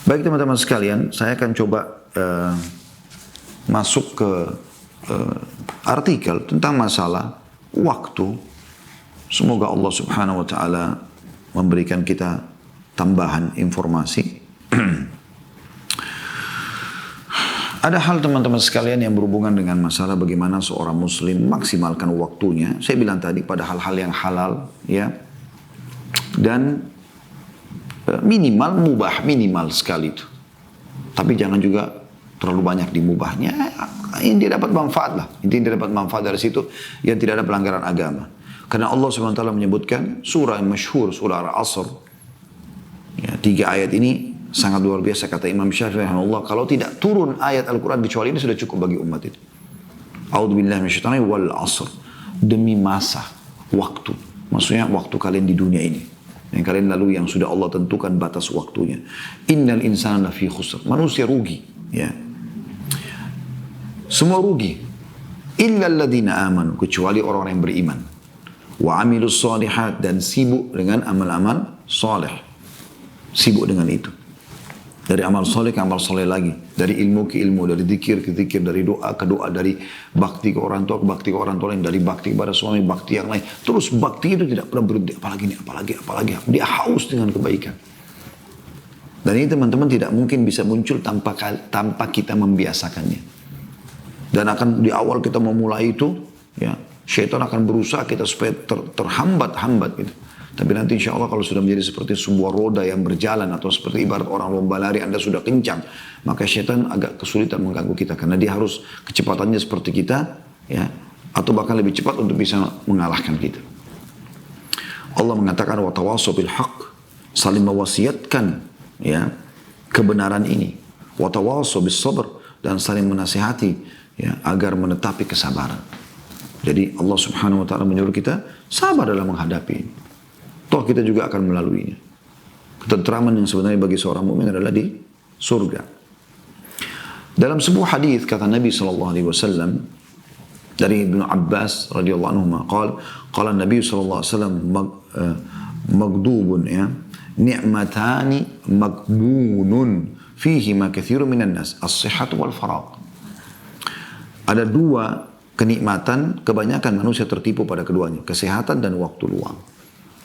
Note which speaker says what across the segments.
Speaker 1: Baik teman-teman sekalian, saya akan coba masuk ke artikel tentang masalah waktu. Semoga Allah Subhanahu wa taala memberikan kita tambahan informasi. Ada hal teman-teman sekalian yang berhubungan dengan masalah bagaimana seorang muslim maksimalkan waktunya. Saya bilang tadi pada hal-hal yang halal, ya. Dan minimal mubah, minimal sekali itu. Tapi jangan juga terlalu banyak di mubahnya. Ini dia dapat manfaat lah. Intinya dia dapat manfaat dari situ yang tidak ada pelanggaran agama. Karena Allah SWT menyebutkan surah yang masyhur, surah Al-Asr. Ya, 3 ayat ini sangat luar biasa, kata Imam Syafi'i rahimahullah, kalau tidak turun ayat Al-Quran kecuali ini sudah cukup bagi umat itu. A'udzubillahi minasyaitonir wal 'asr. Demi masa, waktu. Maksudnya waktu kalian di dunia ini. Yang kalian lalui yang sudah Allah tentukan batas waktunya. Innal insana lafi khusr. Manusia rugi, ya. Semua rugi. Illa alladhina amanu, kecuali orang-orang yang beriman. Wa 'amilus shalihat, dan sibuk dengan amal-amal saleh. Sibuk dengan itu. Dari amal soleh ke amal soleh lagi. Dari ilmu ke ilmu, dari zikir ke zikir, dari doa ke doa, dari bakti ke orang tua ke bakti ke orang tua lain, dari bakti kepada suami, bakti yang lain. Terus bakti itu tidak pernah berhenti, apalagi. Dia haus dengan kebaikan. Dan ini teman-teman tidak mungkin bisa muncul tanpa kita membiasakannya. Dan akan di awal kita memulai itu, ya, syaitan akan berusaha kita supaya terhambat gitu. Tapi nanti insya Allah kalau sudah menjadi seperti sebuah roda yang berjalan atau seperti ibarat orang lomba lari, Anda sudah kencang, maka syaitan agak kesulitan mengganggu kita karena dia harus kecepatannya seperti kita, ya, atau bahkan lebih cepat untuk bisa mengalahkan kita. Allah mengatakan wa tawassaw bil haqq, saling mewasiatkan, ya, kebenaran ini. Wa tawassaw bis sabr, dan saling menasihati, ya, agar menetapi kesabaran. Jadi Allah Subhanahu wa taala menyuruh kita sabar dalam menghadapi ini. Toh kita juga akan melaluinya. Ketentraman yang sebenarnya bagi seorang mukmin adalah di surga. Dalam sebuah hadis kata Nabi SAW dari Ibnu Abbas radhiyallahu anhu, qala Nabi SAW magdubun, ya, ni'matani magbunun fihima katsirun minan nas, as-sihhatu wal faragh. Ada 2 kenikmatan, kebanyakan manusia tertipu pada keduanya, kesehatan dan waktu luang.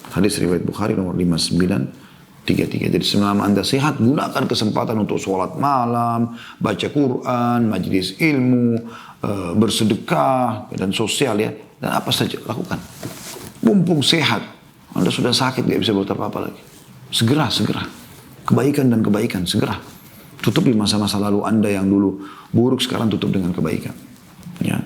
Speaker 1: Hadis riwayat Bukhari nomor 5933. Jadi selama Anda sehat, gunakan kesempatan untuk sholat malam, baca Quran, majlis ilmu, bersedekah, dan sosial, ya. Dan apa saja lakukan. Mumpung sehat, Anda sudah sakit, tidak bisa buat apa-apa lagi. Segera. Kebaikan dan kebaikan, segera. Tutupi masa-masa lalu Anda yang dulu buruk, sekarang tutup dengan kebaikan. Ya.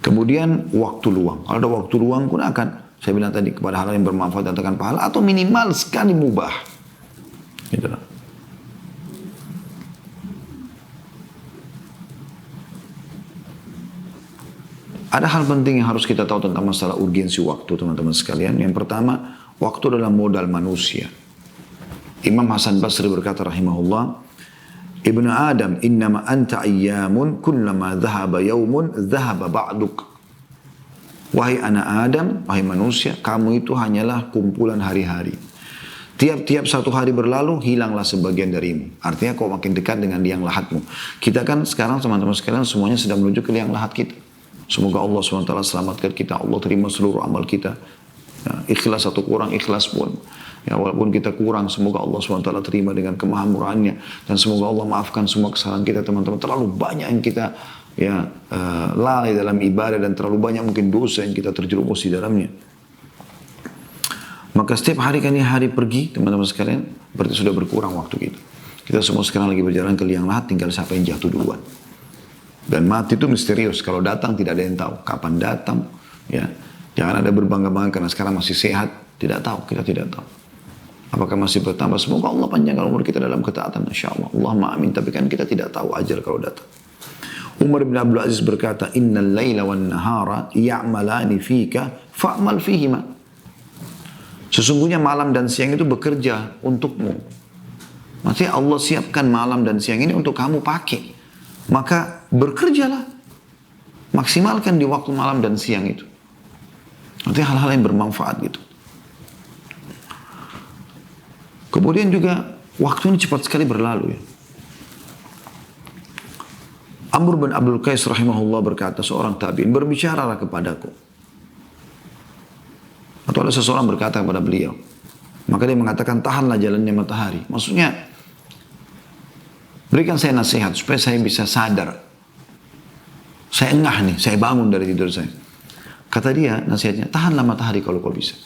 Speaker 1: Kemudian waktu luang. Kalau ada waktu luang, gunakan. Saya bilang tadi kepada hal yang bermanfaat datangkan pahala atau minimal sekali mubah. Gitu. Ada hal penting yang harus kita tahu tentang masalah urgensi waktu, teman-teman sekalian. Yang pertama, waktu adalah modal manusia. Imam Hasan Basri berkata rahimahullah, Ibnu Adam, innama anta ayyamun kullama dhahaba yaumun dhahaba ba'duk. Wahai anak Adam, wahai manusia, kamu itu hanyalah kumpulan hari-hari. Tiap-tiap satu hari berlalu, hilanglah sebagian darimu. Artinya kau makin dekat dengan liang lahatmu. Kita kan sekarang teman-teman sekalian semuanya sedang menuju ke liang lahat kita. Semoga Allah SWT selamatkan kita. Allah terima seluruh amal kita. Ya, ikhlas atau kurang ikhlas pun. Ya, walaupun kita kurang, semoga Allah SWT terima dengan kemahamurahannya. Dan semoga Allah maafkan semua kesalahan kita, teman-teman. Terlalu banyak yang kita, ya, lalai dalam ibadah, dan terlalu banyak mungkin dosa yang kita terjerumus di dalamnya. Maka setiap hari kan hari pergi, teman-teman sekalian, berarti sudah berkurang waktu kita. Kita semua sekarang lagi berjalan ke liang lahat, tinggal siapa yang jatuh duluan. Dan mati itu misterius, kalau datang tidak ada yang tahu kapan datang, ya. Jangan ada berbangga-bangga karena sekarang masih sehat, tidak tahu, kita tidak tahu. Apakah masih bertambah? Semoga Allah panjangkan umur kita dalam ketaatan, insyaallah. Allahumma amin. Tapi kan kita tidak tahu ajal kalau datang. Umar bin Abdul Aziz berkata, innal laila wan nahara ya'malani fika fa'mal fihima. Sesungguhnya malam dan siang itu bekerja untukmu. Maksudnya Allah siapkan malam dan siang ini untuk kamu pakai. Maka bekerjalah. Maksimalkan di waktu malam dan siang itu. Maksudnya hal-hal yang bermanfaat gitu. Kemudian juga Waktu ini cepat sekali berlalu ya. Amr bin Abdul Qais rahimahullah berkata, seorang tabi'in, berbicaralah kepadaku. Atau ada seseorang berkata kepada beliau. Maka dia mengatakan, tahanlah jalannya matahari. Maksudnya, berikan saya nasihat supaya saya bisa sadar. Saya engah nih, saya bangun dari tidur saya. Kata dia, nasihatnya, tahanlah matahari kalau kau bisa.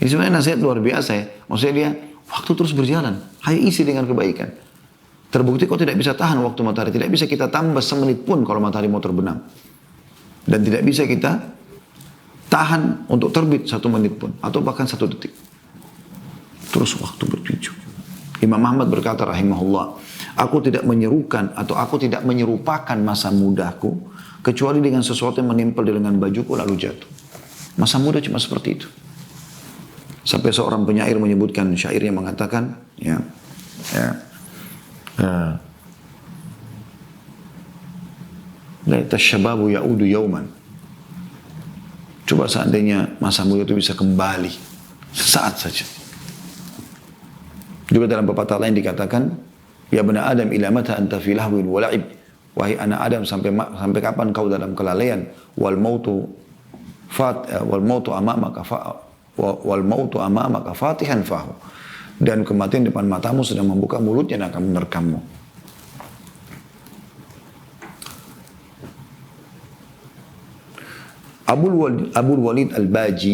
Speaker 1: Ini sebenarnya nasihat luar biasa ya. Maksudnya dia, waktu terus berjalan. Ayo isi dengan kebaikan. Terbukti kau tidak bisa tahan waktu matahari. Tidak bisa kita tambah semenit pun kalau matahari mau terbenam. Dan tidak bisa kita tahan untuk terbit 1 menit pun. Atau bahkan 1 detik. Terus waktu bertuju. Imam Ahmad berkata rahimahullah, aku tidak menyerukan atau aku tidak menyerupakan masa mudaku kecuali dengan sesuatu yang menempel di lengan bajuku lalu jatuh. Masa muda cuma seperti itu. Sampai seorang penyair menyebutkan syairnya mengatakan, Laita syababu ya'udu yauman. Coba seandainya masa muda itu bisa kembali sesaat saja. Juga dalam pepatah lain dikatakan, ya bani Adam ila mata anta fi lahwin wa la'ib. Wahai anak Adam, sampai kapan kau dalam kelalaian? Wal mautu amamaka fatihan fahu. Dan kematian depan matamu sedang membuka mulutnya dan akan menerkammu. Abul Walid Al-Baji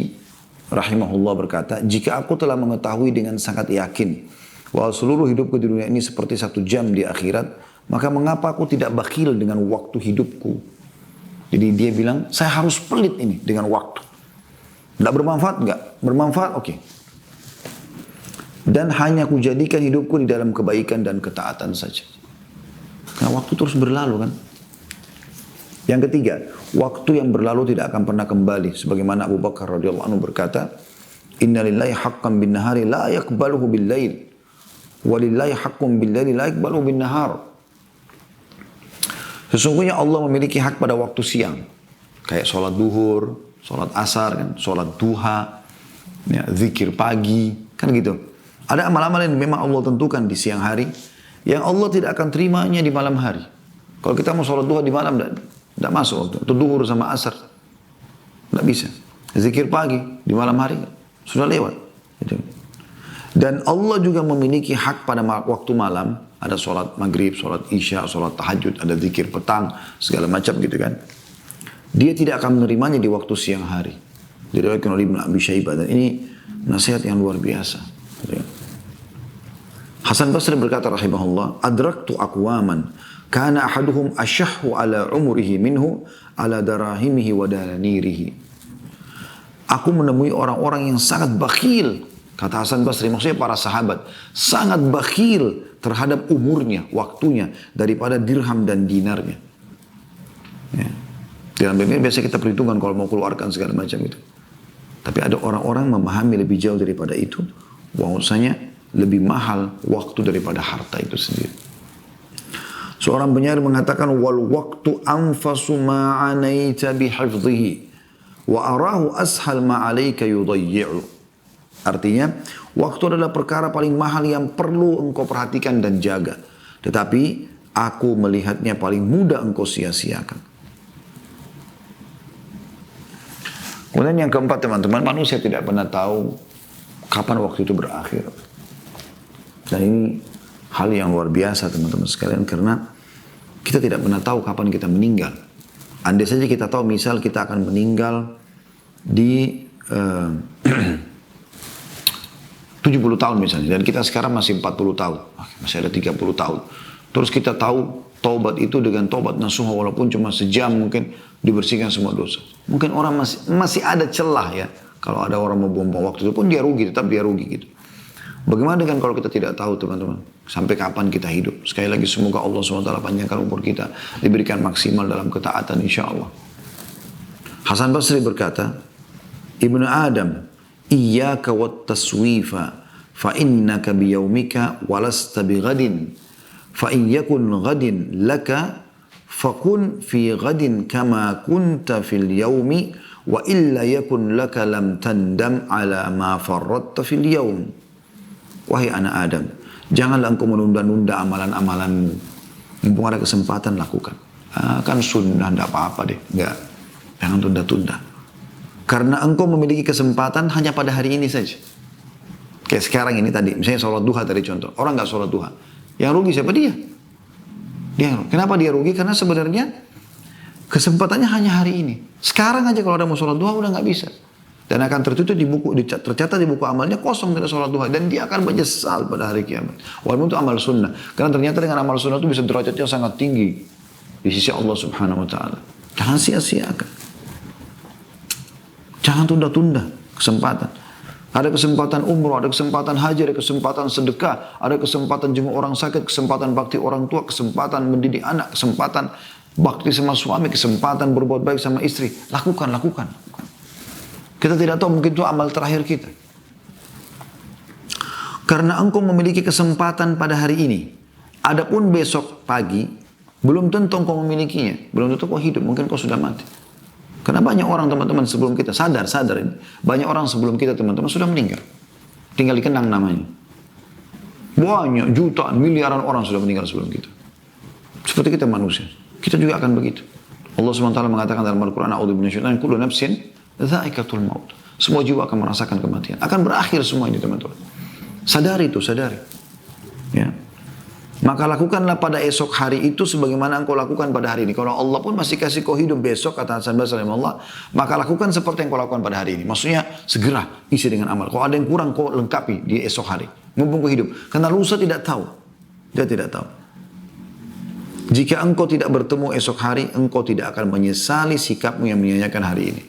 Speaker 1: rahimahullah berkata, jika aku telah mengetahui dengan sangat yakin bahwa seluruh hidupku di dunia ini seperti 1 jam di akhirat, maka mengapa aku tidak bakhil dengan waktu hidupku? Jadi dia bilang, saya harus pelit ini dengan waktu. Tidak bermanfaat? Enggak. Bermanfaat? Oke. Dan hanya aku jadikan hidupku di dalam kebaikan dan ketaatan saja. Karena waktu terus berlalu kan. Yang ketiga, waktu yang berlalu tidak akan pernah kembali. Sebagaimana Abu Bakar radhiyallahu anhu berkata, Inna lillahi haqqan bin nahari la yakbaluhu bil lail. Walillahi haqqun bil laili la yakbaluhu bin nahar. Sesungguhnya Allah memiliki hak pada waktu siang. Kayak sholat duhur, sholat asar, kan, sholat duha, ya, zikir pagi, kan gitu. Ada amal-amal yang memang Allah tentukan di siang hari, yang Allah tidak akan terimanya di malam hari. Kalau kita mau sholat duha di malam, tidak masuk waktu. Itu duhur sama asar. Tidak bisa. Zikir pagi di malam hari, sudah lewat. Gitu. Dan Allah juga memiliki hak pada waktu malam. Ada sholat maghrib, sholat isya, sholat tahajud, ada zikir petang, segala macam gitu kan. Dia tidak akan menerimanya di waktu siang hari. Diriwayatkan oleh Ibnu Abi Syaibah. Dan ini nasihat yang luar biasa. Hasan Basri berkata rahimahullah, adraktu aqwaman kana ahaduhum ashahhu ala umrihi minhu ala darahimihi wa dananirihi. Aku menemui orang-orang yang sangat bakhil, kata Hasan Basri, maksudnya para sahabat, sangat bakhil terhadap umurnya, waktunya, daripada dirham dan dinarnya. Ya. Dalam ini biasa kita perhitungkan kalau mau keluarkan segala macam itu. Tapi ada orang-orang memahami lebih jauh daripada itu, bahwasanya lebih mahal waktu daripada harta itu sendiri. Seorang penyair mengatakan, wal waktu anfasu ma'anaita bihifdhihi wa arahu ashal ma'alaika yudayyi'u. Artinya, waktu adalah perkara paling mahal yang perlu engkau perhatikan dan jaga. Tetapi aku melihatnya paling mudah engkau sia-siakan. Kemudian yang keempat teman-teman, manusia tidak pernah tahu kapan waktu itu berakhir. Dan ini hal yang luar biasa teman-teman sekalian, karena kita tidak pernah tahu kapan kita meninggal. Andai saja kita tahu misal kita akan meninggal di 70 tahun misalnya, dan kita sekarang masih 40 tahun, masih ada 30 tahun. Terus kita tahu taubat itu dengan taubat nasuha, walaupun cuma sejam mungkin dibersihkan semua dosa. Mungkin orang masih ada celah ya, kalau ada orang mau buang-buang waktu itu pun dia rugi, tetap dia rugi gitu. Bagaimana dengan kalau kita tidak tahu teman-teman, sampai kapan kita hidup? Sekali lagi semoga Allah SWT panjangkan umur kita, diberikan maksimal dalam ketaatan insya Allah. Hasan Basri berkata, Ibnu Adam, iyyaka wat taswifa fa innaka biyaumika walasta bighadin fa in yakun ghadin laka fakun fi ghadin kama kunta fil yaumi wa illa yakun laka lam tandam ala ma farratta fil yaum. Wahai anak Adam, Janganlah engkau menunda-nunda amalan-amalanmu. Mumpung ada kesempatan, lakukan. Kan sunnah, tidak apa-apa deh. Enggak. Jangan tunda-tunda. Karena engkau memiliki kesempatan hanya pada hari ini saja. Kayak sekarang ini tadi, misalnya sholat duha tadi contoh. Orang nggak sholat duha. Yang rugi siapa? Dia. Kenapa dia rugi? Karena sebenarnya kesempatannya hanya hari ini. Sekarang aja kalau ada mau sholat duha udah nggak bisa. Dan akan tertutup di buku, tercatat di buku amalnya kosong tidak sholat duha. Dan dia akan menyesal pada hari kiamat. Walaupun itu amal sunnah. Karena ternyata dengan amal sunnah itu bisa derajatnya sangat tinggi. Di sisi Allah subhanahu wa ta'ala. Jangan sia-siakan. Jangan tunda-tunda kesempatan. Ada kesempatan umroh, ada kesempatan haji, ada kesempatan sedekah, ada kesempatan jenguk orang sakit, kesempatan bakti orang tua, kesempatan mendidik anak, kesempatan bakti sama suami, kesempatan berbuat baik sama istri. Lakukan. Kita tidak tahu, mungkin itu amal terakhir kita. Karena engkau memiliki kesempatan pada hari ini. Adapun besok pagi, belum tentu engkau memilikinya. Belum tentu kau hidup, mungkin kau sudah mati. Karena banyak orang teman-teman sebelum kita, sadar ini. Banyak orang sebelum kita teman-teman sudah meninggal. Tinggal dikenang namanya. Banyak, jutaan, miliaran orang sudah meninggal sebelum kita. Seperti kita manusia. Kita juga akan begitu. Allah SWT mengatakan dalam Al-Quran, A'udzu minasyaitonir rajim, kullu nafsin dha'iqatul maut. Semua jiwa akan merasakan kematian. Akan berakhir semua ini teman-teman. Sadari. Ya. Maka lakukanlah pada esok hari itu sebagaimana engkau lakukan pada hari ini. Kalau Allah pun masih kasih kau hidup besok, kata Hasan Basri Allah, maka lakukan seperti yang kau lakukan pada hari ini. Maksudnya segera isi dengan amal. Kalau ada yang kurang, kau lengkapi di esok hari. Mumpung kau hidup. Karena lusa tidak tahu. Dia tidak tahu. Jika engkau tidak bertemu esok hari, engkau tidak akan menyesali sikapmu yang menyanyiakan hari ini.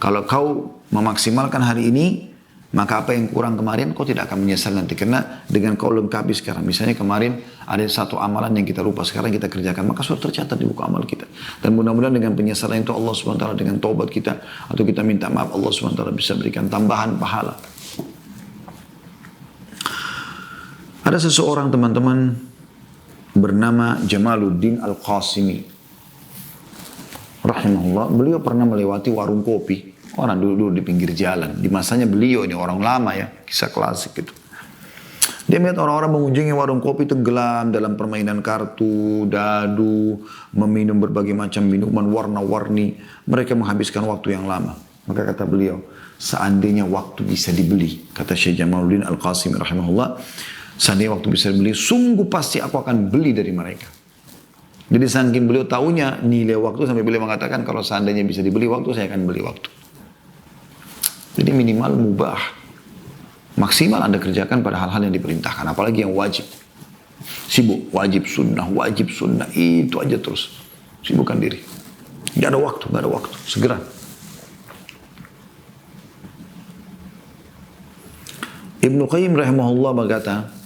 Speaker 1: Kalau kau memaksimalkan hari ini, maka apa yang kurang kemarin kau tidak akan menyesal nanti. Karena dengan kau lengkapi sekarang. Misalnya kemarin ada satu amalan yang kita lupa, sekarang kita kerjakan. Maka sudah tercatat di buku amal kita. Dan mudah-mudahan dengan penyesalan itu Allah SWT dengan taubat kita, atau kita minta maaf, Allah SWT bisa berikan tambahan pahala. Ada seseorang teman-teman bernama Jamaluddin Al-Qasimi. Rahimahullah. Beliau pernah melewati warung kopi. Orang dulu di pinggir jalan. Di masanya beliau ini orang lama ya. Kisah klasik gitu. Dia melihat orang-orang mengunjungi warung kopi tenggelam dalam permainan kartu, dadu, meminum berbagai macam minuman warna-warni. Mereka menghabiskan waktu yang lama. Maka kata beliau, seandainya waktu bisa dibeli. Kata Syekh Jamaluddin Al-Qasimi rahimahullah. Seandainya waktu bisa dibeli, sungguh pasti aku akan beli dari mereka. Jadi saking beliau tahunya nilai waktu sampai beliau mengatakan kalau seandainya bisa dibeli waktu, saya akan beli waktu. Jadi minimal mubah. Maksimal Anda kerjakan pada hal-hal yang diperintahkan. Apalagi yang wajib. Sibuk. Wajib sunnah. Itu aja terus. Sibukkan diri. Gak ada waktu. Segera. Ibnu Qayyim rahimahullah berkata,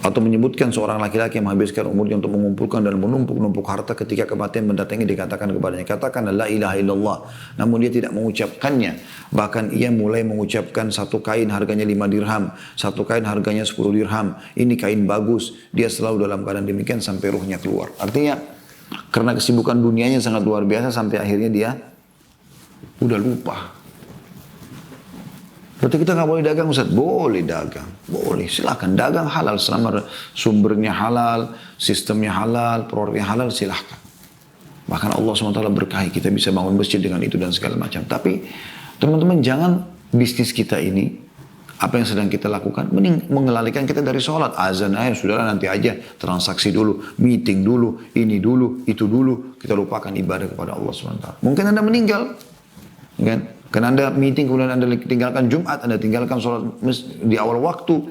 Speaker 1: atau menyebutkan seorang laki-laki yang menghabiskan umurnya untuk mengumpulkan dan menumpuk-numpuk harta ketika kematian mendatangi dikatakan kepadanya, katakanlah la ilaha illallah, namun dia tidak mengucapkannya. Bahkan ia mulai mengucapkan satu kain harganya 5 dirham, satu kain harganya 10 dirham. Ini kain bagus. Dia selalu dalam keadaan demikian sampai ruhnya keluar. Artinya karena kesibukan dunianya sangat luar biasa sampai akhirnya dia udah lupa. Berarti kita nggak boleh dagang, Ustaz? Boleh dagang. Boleh, silakan. Dagang halal selama sumbernya halal, sistemnya halal, produknya halal, silahkan. Bahkan Allah SWT berkahi, kita bisa bangun masjid dengan itu dan segala macam. Tapi teman-teman jangan bisnis kita ini, apa yang sedang kita lakukan, mengelalikan kita dari sholat. Azan aja, sudahlah nanti aja, transaksi dulu, meeting dulu, ini dulu, itu dulu. Kita lupakan ibadah kepada Allah SWT. Mungkin Anda meninggal, kan? Karena Anda meeting, kemudian Anda tinggalkan Jumat, Anda tinggalkan sholat di awal waktu.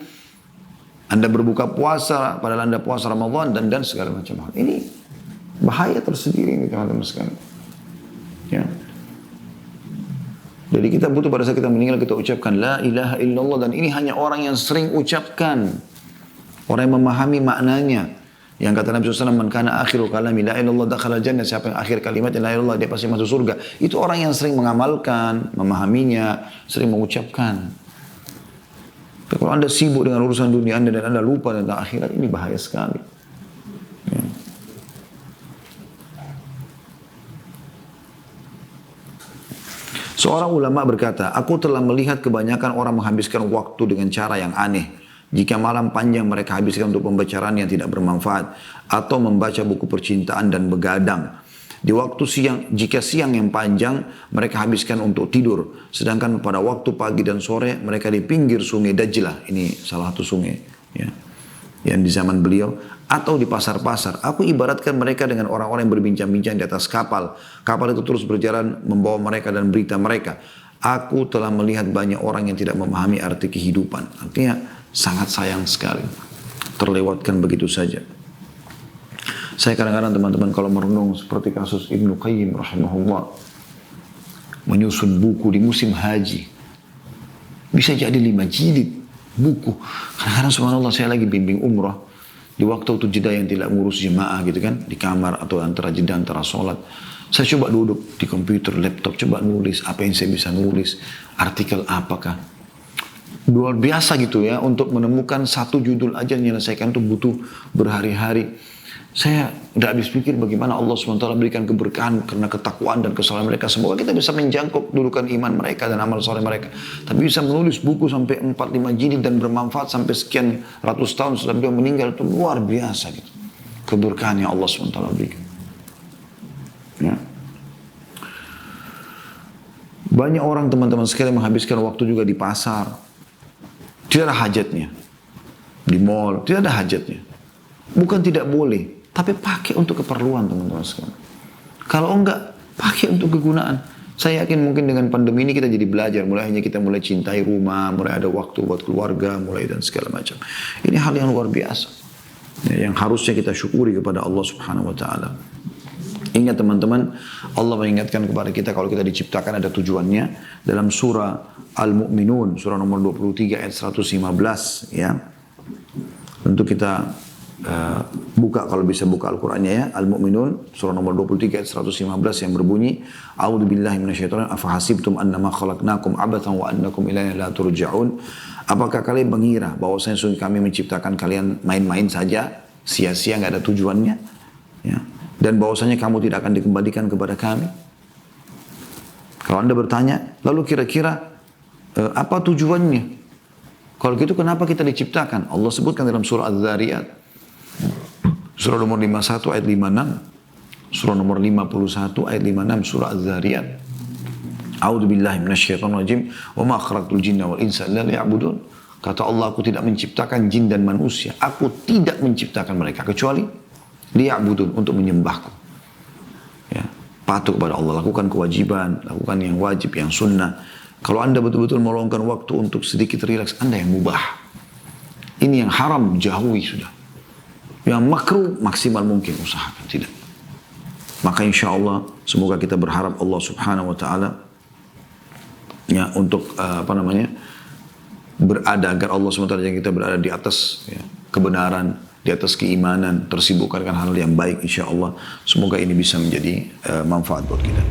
Speaker 1: Anda berbuka puasa, padahal Anda puasa Ramadan, dan segala macam hal. Ini bahaya tersendiri ini teman-teman sekalian. Ya. Jadi kita butuh pada saat kita meninggal, kita ucapkan La ilaha illallah. Dan ini hanya orang yang sering ucapkan. Orang yang memahami maknanya. Yang kata Nabi SAW, man kana akhiru kalami la ilallah dakhala jannah. Siapa yang akhir kalimatnya la ilallah, dia pasti masuk surga. Itu orang yang sering mengamalkan, memahaminya, sering mengucapkan. Tapi kalau Anda sibuk dengan urusan dunia Anda dan Anda lupa tentang akhirat, ini bahaya sekali. Ya. Seorang ulama berkata, aku telah melihat kebanyakan orang menghabiskan waktu dengan cara yang aneh. Jika malam panjang mereka habiskan untuk pembicaraan yang tidak bermanfaat atau membaca buku percintaan dan begadang. Di waktu siang, jika siang yang panjang mereka habiskan untuk tidur. Sedangkan pada waktu pagi dan sore mereka di pinggir sungai Dajlah. Ini salah satu sungai ya, yang di zaman beliau. Atau di pasar-pasar. Aku ibaratkan mereka dengan orang-orang yang berbincang-bincang di atas kapal. Kapal itu terus berjalan membawa mereka dan berita mereka. Aku telah melihat banyak orang yang tidak memahami arti kehidupan. Artinya sangat sayang sekali. Terlewatkan begitu saja. Saya kadang-kadang teman-teman kalau merenung seperti kasus Ibnu Qayyim rahimahullah. Menyusun buku di musim haji. Bisa jadi 5 jilid buku. Kadang-kadang subhanallah saya lagi bimbing umrah. Di waktu itu jeda yang tidak ngurus jemaah gitu kan. Di kamar atau antara jeda antara sholat. Saya coba duduk di komputer, laptop, coba nulis apa yang saya bisa nulis, artikel apakah. Luar biasa gitu ya, untuk menemukan satu judul aja menyelesaikan itu butuh berhari-hari. Saya udah habis pikir bagaimana Allah SWT berikan keberkahan karena ketakwaan dan kesalahan mereka. Semoga kita bisa menjangkau kedudukan iman mereka dan amal soleh mereka. Tapi bisa menulis buku sampai 4-5 jilid dan bermanfaat sampai sekian ratus tahun setelah beliau meninggal, itu luar biasa gitu. Keberkahan yang Allah SWT berikan. Ya. Banyak orang teman-teman sekalian menghabiskan waktu juga di pasar. Tidak ada hajatnya. Di mall, tidak ada hajatnya. Bukan tidak boleh, tapi pakai untuk keperluan teman-teman sekalian. Kalau enggak, pakai untuk kegunaan. Saya yakin mungkin dengan pandemi ini kita jadi belajar. Mulainya kita mulai cintai rumah, mulai ada waktu buat keluarga, mulai dan segala macam. Ini hal yang luar biasa. Ya, yang harusnya kita syukuri kepada Allah Subhanahu Wa Taala. Ingat teman-teman, Allah mengingatkan kepada kita kalau kita diciptakan ada tujuannya. Dalam surah Al-Mu'minun, surah nomor 23 ayat 115 ya. Tentu kita buka kalau bisa buka Al-Qur'annya ya. Al-Mu'minun, surah nomor 23 ayat 115 yang berbunyi, A'udzubillahi minasyaitonir rajim, afahasibtum annama khalaqnakum abathan wa annakum ilaina la turja'un. Apakah kalian mengira bahwasanya sungguh kami menciptakan kalian main-main saja, sia-sia enggak ada tujuannya? Ya. Dan bahwasanya kamu tidak akan dikembalikan kepada kami. Kalau Anda bertanya, lalu kira-kira apa tujuannya? Kalau gitu kenapa kita diciptakan? Allah sebutkan dalam surah Az-Zariyat. Surah nomor 51 ayat 56. Surah nomor 51 ayat 56 surah Az-Zariyat. A'udzubillahi minasyaitonir rajim. Wa ma khalaqtul jinna wal insa illa liya'budun. Kata Allah, aku tidak menciptakan jin dan manusia. Aku tidak menciptakan mereka kecuali liya'budun, untuk menyembahku. Ya, patuh kepada Allah, lakukan kewajiban, lakukan yang wajib, yang sunnah. Kalau Anda betul-betul meluangkan waktu untuk sedikit rileks, Anda yang mubah. Ini yang haram, jauhi sudah. Yang makruh, maksimal mungkin usahakan, tidak. Maka insya Allah, semoga kita berharap Allah Subhanahu Wa Taala ya, untuk berada, agar Allah SWT yang kita berada di atas ya, kebenaran, di atas keimanan, tersibukkan dengan hal yang baik insya Allah. Semoga ini bisa menjadi manfaat buat kita.